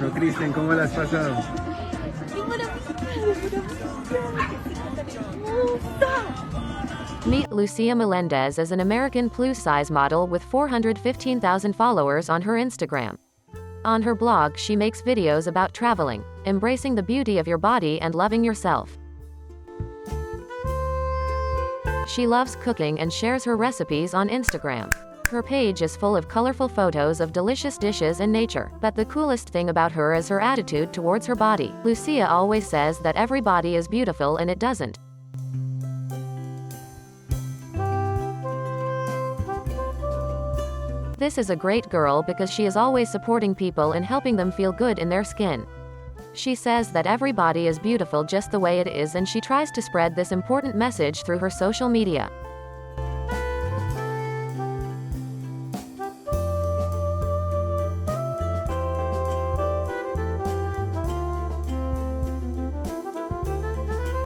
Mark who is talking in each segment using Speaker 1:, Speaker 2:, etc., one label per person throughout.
Speaker 1: Bueno, Kristen, ¿cómo la has pasado?
Speaker 2: Meet Lucia Melendes as an American plus-size model with 415,000 followers on her Instagram. On her blog, she makes videos about traveling, embracing the beauty of your body and loving yourself. She loves cooking and shares her recipes on Instagram. Her page is full of colorful photos of delicious dishes and nature, but the coolest thing about her is her attitude towards her body. Lucia always says that every body is beautiful and it doesn't. This is a great girl because she is always supporting people and helping them feel good in their skin. She says that every body is beautiful just the way it is, and she tries to spread this important message through her social media.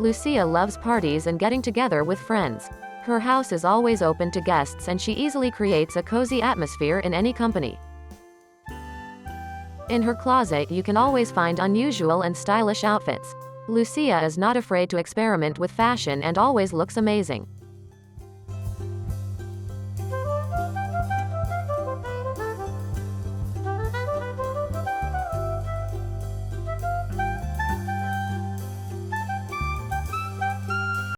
Speaker 2: Lucia loves parties and getting together with friends. Her house is always open to guests and she easily creates a cozy atmosphere in any company. In her closet, you can always find unusual and stylish outfits. Lucia is not afraid to experiment with fashion and always looks amazing.